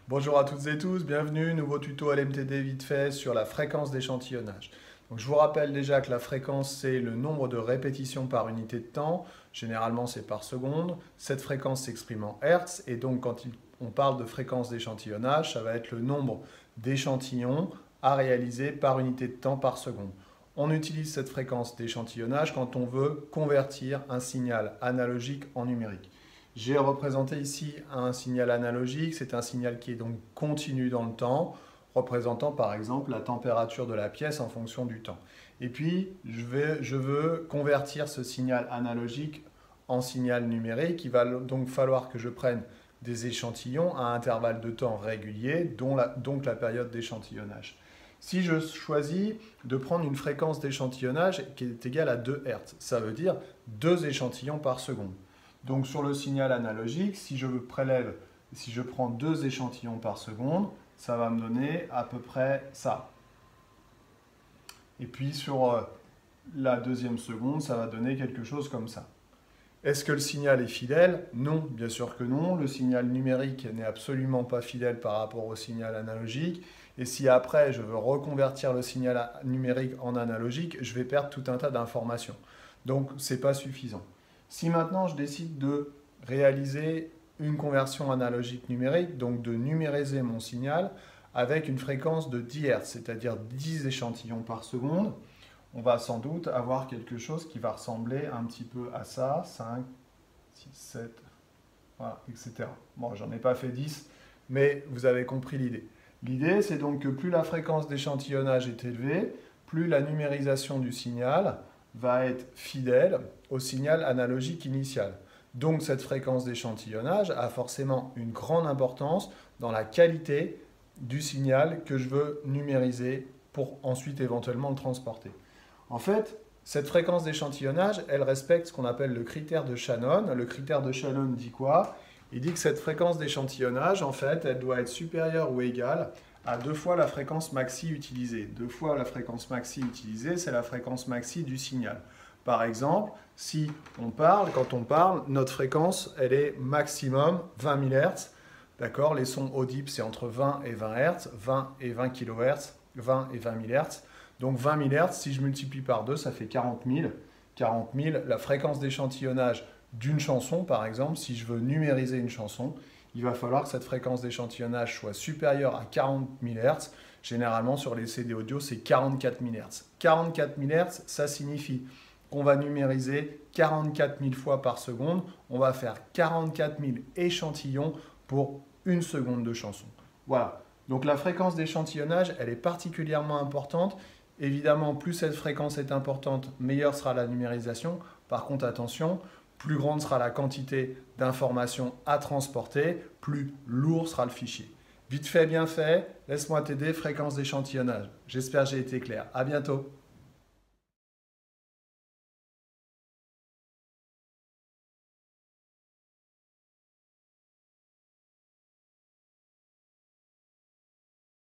Bonjour à toutes et tous, bienvenue, nouveau tuto LMTD vite fait sur la fréquence d'échantillonnage. Donc, je vous rappelle déjà que la fréquence, c'est le nombre de répétitions par unité de temps, généralement c'est par seconde. Cette fréquence s'exprime en Hertz et donc quand on parle de fréquence d'échantillonnage, ça va être le nombre d'échantillons à réaliser par unité de temps par seconde. On utilise cette fréquence d'échantillonnage quand on veut convertir un signal analogique en numérique. J'ai représenté ici un signal analogique, c'est un signal qui est donc continu dans le temps, représentant par exemple la température de la pièce en fonction du temps. Et puis, je veux convertir ce signal analogique en signal numérique. Il va donc falloir que je prenne des échantillons à intervalles de temps réguliers, donc la période d'échantillonnage. Si je choisis de prendre une fréquence d'échantillonnage qui est égale à 2 Hz, ça veut dire 2 échantillons par seconde. Donc sur le signal analogique, si je prends 2 échantillons par seconde, ça va me donner à peu près ça. Et puis sur la deuxième seconde, ça va donner quelque chose comme ça. Est-ce que le signal est fidèle? Non, bien sûr que non. Le signal numérique n'est absolument pas fidèle par rapport au signal analogique. Et si après, je veux reconvertir le signal numérique en analogique, je vais perdre tout un tas d'informations. Donc, ce n'est pas suffisant. Si maintenant, je décide de réaliser une conversion analogique numérique, donc de numériser mon signal avec une fréquence de 10 Hz, c'est-à-dire 10 échantillons par seconde, on va sans doute avoir quelque chose qui va ressembler un petit peu à ça, 5, 6, 7, voilà, etc. Bon, j'en ai pas fait 10, mais vous avez compris l'idée. L'idée, c'est donc que plus la fréquence d'échantillonnage est élevée, plus la numérisation du signal va être fidèle au signal analogique initial. Donc cette fréquence d'échantillonnage a forcément une grande importance dans la qualité du signal que je veux numériser pour ensuite éventuellement le transporter. En fait, cette fréquence d'échantillonnage, elle respecte ce qu'on appelle le critère de Shannon. Le critère de Shannon dit quoi? Il dit que cette fréquence d'échantillonnage, en fait, elle doit être supérieure ou égale à 2 fois la fréquence maxi utilisée. 2 fois la fréquence maxi utilisée, c'est la fréquence maxi du signal. Par exemple, si quand on parle, notre fréquence, elle est maximum 20 000 Hz. D'accord? Les sons audibles, c'est entre 20 et 20 Hz, 20 et 20 kHz, 20 et 20 000 Hz. Donc 20 000 Hz, si je multiplie par 2, ça fait 40 000. 40 000, la fréquence d'échantillonnage d'une chanson, par exemple, si je veux numériser une chanson, il va falloir que cette fréquence d'échantillonnage soit supérieure à 40 000 Hz. Généralement, sur les CD audio, c'est 44 000 Hz. 44 000 Hz, ça signifie qu'on va numériser 44 000 fois par seconde. On va faire 44 000 échantillons pour une seconde de chanson. Voilà. Donc la fréquence d'échantillonnage, elle est particulièrement importante. Évidemment, plus cette fréquence est importante, meilleure sera la numérisation. Par contre, attention, plus grande sera la quantité d'informations à transporter, plus lourd sera le fichier. Vite fait, bien fait, laisse-moi t'aider, fréquence d'échantillonnage. J'espère que j'ai été clair. À bientôt.